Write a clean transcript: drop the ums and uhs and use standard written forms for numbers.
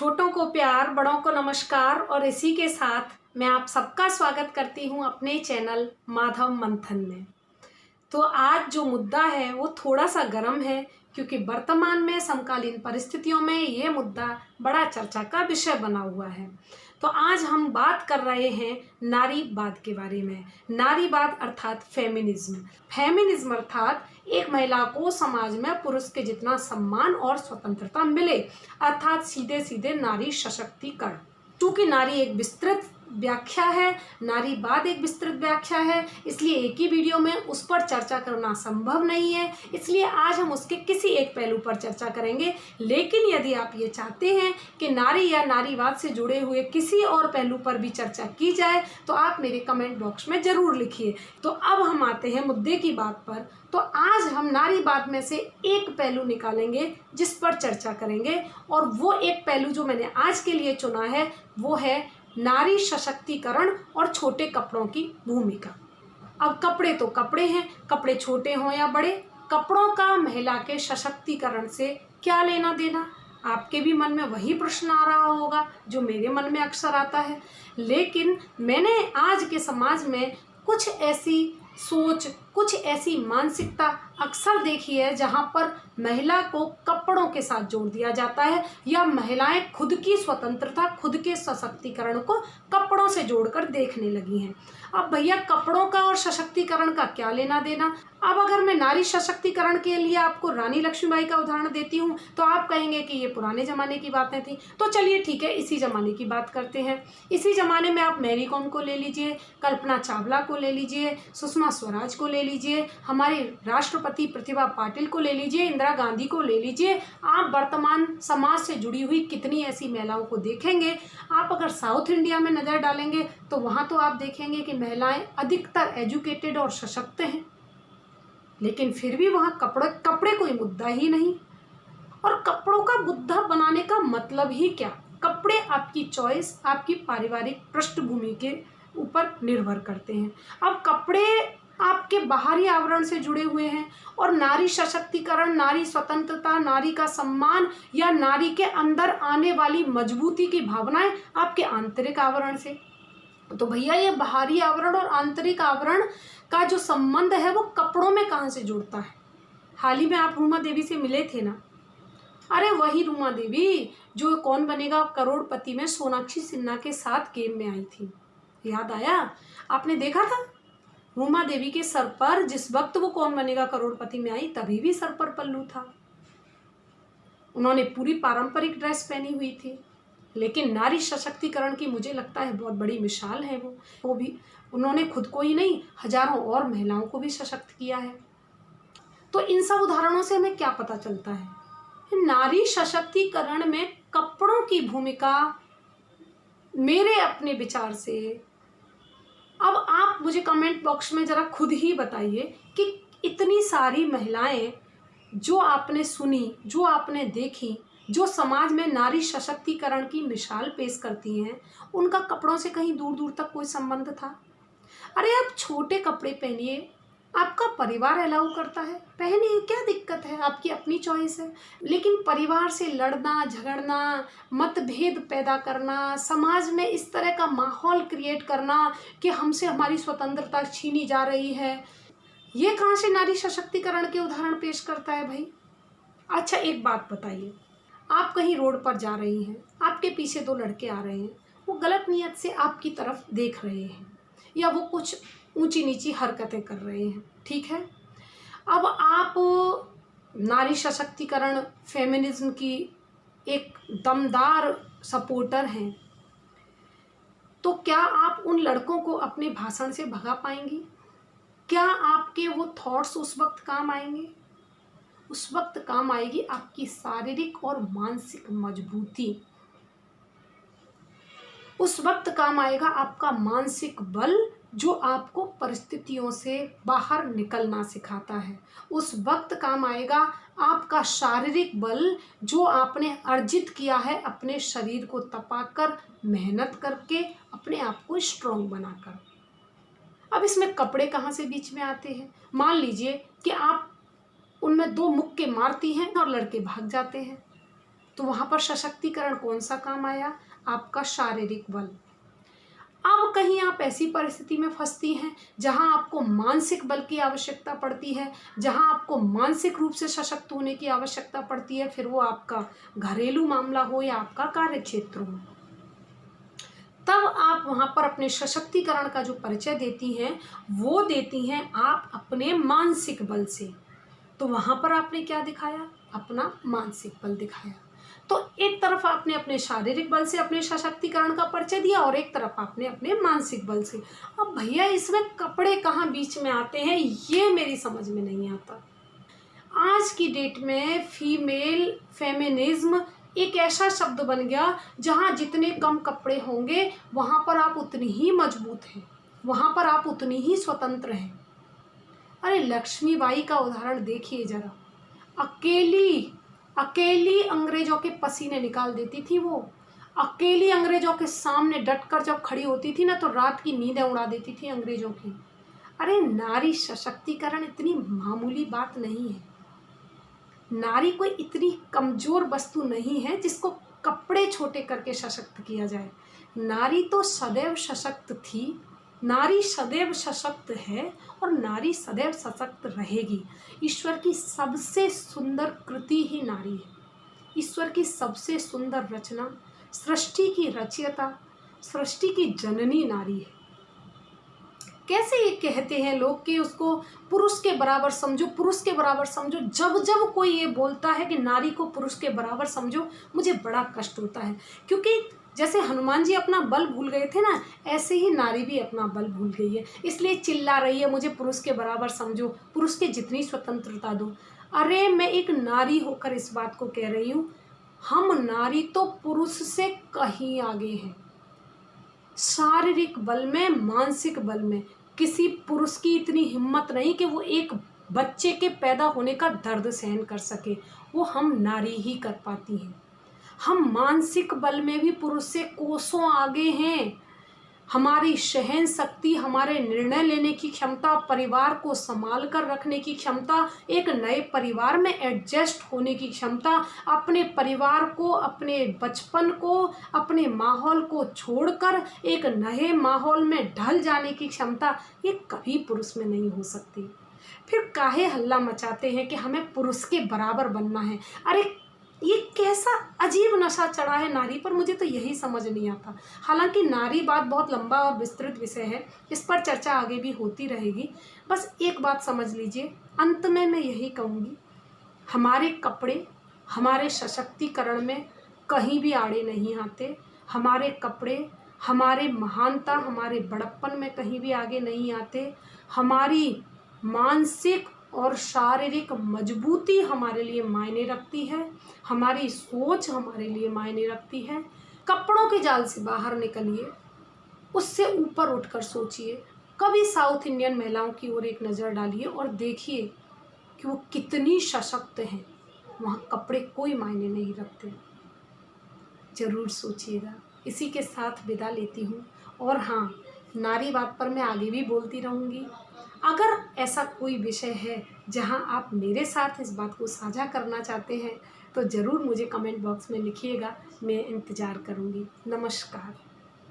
छोटों को प्यार, बड़ों को नमस्कार और इसी के साथ मैं आप सबका स्वागत करती हूं अपने चैनल माधव मंथन में। तो आज जो मुद्दा है वो थोड़ा सा गर्म है क्योंकि वर्तमान में समकालीन परिस्थितियों में ये मुद्दा बड़ा चर्चा का विषय बना हुआ है। तो आज हम बात कर रहे हैं नारीवाद के बारे में। नारीवाद अर्थात फेमिनिज्म। फेमिनिज्म अर्थात एक महिला को समाज में पुरुष के जितना सम्मान और स्वतंत्रता मिले, अर्थात सीधे सीधे नारी सशक्तिकरण। क्योंकि नारी एक विस्तृत व्याख्या है, नारीवाद एक विस्तृत व्याख्या है, इसलिए एक ही वीडियो में उस पर चर्चा करना संभव नहीं है। इसलिए आज हम उसके किसी एक पहलू पर चर्चा करेंगे। लेकिन यदि आप ये चाहते हैं कि नारी या नारीवाद से जुड़े हुए किसी और पहलू पर भी चर्चा की जाए तो आप मेरे कमेंट बॉक्स में ज़रूर लिखिए। तो अब हम आते हैं मुद्दे की बात पर। तो आज हम नारीवाद में से एक पहलू निकालेंगे जिस पर चर्चा करेंगे, और वो एक पहलू जो मैंने आज के लिए चुना है वो है नारी सशक्तिकरण और छोटे कपड़ों की भूमिका। अब कपड़े तो कपड़े हैं, कपड़े छोटे हों या बड़े, कपड़ों का महिला के सशक्तिकरण से क्या लेना देना। आपके भी मन में वही प्रश्न आ रहा होगा जो मेरे मन में अक्सर आता है। लेकिन मैंने आज के समाज में कुछ ऐसी सोच, कुछ ऐसी मानसिकता अक्सर देखी है जहाँ पर महिला को कपड़ों के साथ जोड़ दिया जाता है, या महिलाएं खुद की स्वतंत्रता, खुद के सशक्तिकरण को कपड़ों से जोड़कर देखने लगी हैं। अब भैया कपड़ों का और सशक्तिकरण का क्या लेना देना। अब अगर मैं नारी सशक्तिकरण के लिए आपको रानी लक्ष्मीबाई का उदाहरण देती हूँ तो आप कहेंगे कि ये पुराने ज़माने की बातें थी। तो चलिए ठीक है, इसी ज़माने की बात करते हैं। इसी ज़माने में आप मैरी कॉम को ले लीजिए, कल्पना चावला को ले लीजिए, सुषमा स्वराज को ले लीजिए, हमारे राष्ट्रपति प्रतिभा पाटिल को ले लीजिए, इंदिरा गांधी को ले लीजिए। आप वर्तमान समाज से जुड़ी हुई कितनी ऐसी महिलाओं को देखेंगे। आप अगर साउथ इंडिया में नज़र डालेंगे तो वहाँ तो आप देखेंगे कि महिलाएं अधिकतर एजुकेटेड और सशक्त हैं, लेकिन फिर भी वहाँ कपड़े कोई मुद्दा ही नहीं। और कपड़ों का मुद्दा बनाने का मतलब ही क्या। कपड़े आपकी चॉइस, आपकी पारिवारिक पृष्ठभूमि के ऊपर निर्भर करते हैं। अब कपड़े आपके बाहरी आवरण से जुड़े हुए हैं, और नारी सशक्तिकरण, नारी स्वतंत्रता, नारी का सम्मान या नारी के अंदर आने वाली मजबूती की भावनाएं आपके आंतरिक आवरण से। तो भैया ये बाहरी आवरण और आंतरिक आवरण का जो संबंध है वो कपड़ों में कहाँ से जुड़ता है। हाल ही में आप रूमा देवी से मिले थे ना। अरे वही रूमा देवी जो कौन बनेगा करोड़पति में सोनाक्षी सिन्हा के साथ गेम में आई थी, याद आया? आपने देखा था रूमा देवी के सर पर, जिस वक्त वो कौन बनेगा करोड़पति में आई तभी भी सर पर पल्लू था। उन्होंने पूरी पारंपरिक ड्रेस पहनी हुई थी। लेकिन नारी सशक्तिकरण की मुझे लगता है बहुत बड़ी मिसाल है वो भी उन्होंने खुद को ही नहीं, हजारों और महिलाओं को भी सशक्त किया है। तो इन सब उदाहरणों से हमें क्या पता चलता है, नारी सशक्तिकरण में कपड़ों की भूमिका मेरे अपने विचार से। अब आप मुझे कमेंट बॉक्स में ज़रा खुद ही बताइए कि इतनी सारी महिलाएं जो आपने सुनी, जो आपने देखी, जो समाज में नारी सशक्तिकरण की मिसाल पेश करती हैं, उनका कपड़ों से कहीं दूर दूर तक कोई संबंध था। अरे आप छोटे कपड़े पहनिए, आपका परिवार अलाउ करता है, पहनिए, क्या दिक्कत है, आपकी अपनी चॉइस है। लेकिन परिवार से लड़ना झगड़ना, मतभेद पैदा करना, समाज में इस तरह का माहौल क्रिएट करना कि हमसे हमारी स्वतंत्रता छीनी जा रही है, ये कहाँ से नारी सशक्तिकरण के उदाहरण पेश करता है भाई। अच्छा एक बात बताइए, आप कहीं रोड पर जा रही हैं, आपके पीछे दो लड़के आ रहे हैं, वो गलत नियत से आपकी तरफ देख रहे हैं या वो कुछ ऊंची नीची हरकतें कर रहे हैं, ठीक है। अब आप नारी सशक्तिकरण, फेमिनिज्म की एक दमदार सपोर्टर हैं, तो क्या आप उन लड़कों को अपने भाषण से भगा पाएंगी? क्या आपके वो थॉट्स उस वक्त काम आएंगे? उस वक्त काम आएगी आपकी शारीरिक और मानसिक मजबूती। उस वक्त काम आएगा आपका मानसिक बल जो आपको परिस्थितियों से बाहर निकलना सिखाता है। उस वक्त काम आएगा आपका शारीरिक बल जो आपने अर्जित किया है अपने शरीर को तपाकर, मेहनत करके, अपने आप को स्ट्रॉन्ग बनाकर। अब इसमें कपड़े कहाँ से बीच में आते हैं। मान लीजिए कि आप उनमें दो मुक्के मारती हैं और लड़के भाग जाते हैं, तो वहाँ पर सशक्तिकरण कौन सा काम आया? आपका शारीरिक बल। अब कहीं आप ऐसी परिस्थिति में फंसती हैं जहां आपको मानसिक बल की आवश्यकता पड़ती है, जहां आपको मानसिक रूप से सशक्त होने की आवश्यकता पड़ती है, फिर वो आपका घरेलू मामला हो या आपका कार्य क्षेत्र हो, तब आप वहां पर अपने सशक्तिकरण का जो परिचय देती हैं वो देती हैं आप अपने मानसिक बल से। तो वहां पर आपने क्या दिखाया? अपना मानसिक बल दिखाया। तो एक तरफ आपने अपने शारीरिक बल से अपने सशक्तिकरण का परिचय दिया और एक तरफ आपने अपने मानसिक बल से। अब भैया इसमें कपड़े कहाँ बीच में आते हैं, ये मेरी समझ में नहीं आता। आज की डेट में फीमेल फेमिनिज्म एक ऐसा शब्द बन गया जहाँ जितने कम कपड़े होंगे वहाँ पर आप उतनी ही मजबूत हैं, वहाँ पर आप उतनी ही स्वतंत्र हैं। अरे लक्ष्मीबाई का उदाहरण देखिए जरा, अकेली अंग्रेजों के पसीने निकाल देती थी वो, अकेली अंग्रेजों के सामने डटकर जब खड़ी होती थी ना तो रात की नींदें उड़ा देती थी अंग्रेजों की। अरे नारी सशक्तिकरण इतनी मामूली बात नहीं है, नारी कोई इतनी कमजोर वस्तु नहीं है जिसको कपड़े छोटे करके सशक्त किया जाए। नारी तो सदैव सशक्त थी, नारी सदैव सशक्त है और नारी सदैव सशक्त रहेगी। ईश्वर की सबसे सुंदर कृति ही नारी है, ईश्वर की सबसे सुंदर रचना, सृष्टि की रचयिता, सृष्टि की जननी नारी है। कैसे ये कहते हैं लोग कि उसको पुरुष के बराबर समझो, पुरुष के बराबर समझो। जब जब कोई ये बोलता है कि नारी को पुरुष के बराबर समझो, मुझे बड़ा कष्ट होता है, क्योंकि जैसे हनुमान जी अपना बल भूल गए थे ना, ऐसे ही नारी भी अपना बल भूल गई है, इसलिए चिल्ला रही है मुझे पुरुष के बराबर समझो, पुरुष के जितनी स्वतंत्रता दो। अरे मैं एक नारी होकर इस बात को कह रही हूँ, हम नारी तो पुरुष से कहीं आगे हैं। शारीरिक बल में, मानसिक बल में किसी पुरुष की इतनी हिम्मत नहीं कि वो एक बच्चे के पैदा होने का दर्द सहन कर सके, वो हम नारी ही कर पाती हैं। हम मानसिक बल में भी पुरुष से कोसों आगे हैं। हमारी सहन शक्ति, हमारे निर्णय लेने की क्षमता, परिवार को संभाल कर रखने की क्षमता, एक नए परिवार में एडजस्ट होने की क्षमता, अपने परिवार को, अपने बचपन को, अपने माहौल को छोड़कर एक नए माहौल में ढल जाने की क्षमता, ये कभी पुरुष में नहीं हो सकती। फिर काहे हल्ला मचाते हैं कि हमें पुरुष के बराबर बनना है। अरे ये कैसा अजीब नशा चढ़ा है नारी पर, मुझे तो यही समझ नहीं आता। हालांकि नारी बात बहुत लंबा और विस्तृत विषय है, इस पर चर्चा आगे भी होती रहेगी। बस एक बात समझ लीजिए, अंत में मैं यही कहूँगी, हमारे कपड़े हमारे सशक्तिकरण में कहीं भी आड़े नहीं आते। हमारे कपड़े हमारे महानता, हमारे बड़प्पन में कहीं भी आगे नहीं आते। हमारी मानसिक और शारीरिक मजबूती हमारे लिए मायने रखती है, हमारी सोच हमारे लिए मायने रखती है। कपड़ों के जाल से बाहर निकलिए, उससे ऊपर उठकर सोचिए, कभी साउथ इंडियन महिलाओं की ओर एक नज़र डालिए और देखिए कि वो कितनी सशक्त हैं। वहाँ कपड़े कोई मायने नहीं रखते, ज़रूर सोचिएगा। इसी के साथ विदा लेती हूँ। और हाँ, नारीवाद पर मैं आगे भी बोलती रहूँगी। अगर ऐसा कोई विषय है जहां आप मेरे साथ इस बात को साझा करना चाहते हैं तो ज़रूर मुझे कमेंट बॉक्स में लिखिएगा, मैं इंतज़ार करूँगी। नमस्कार।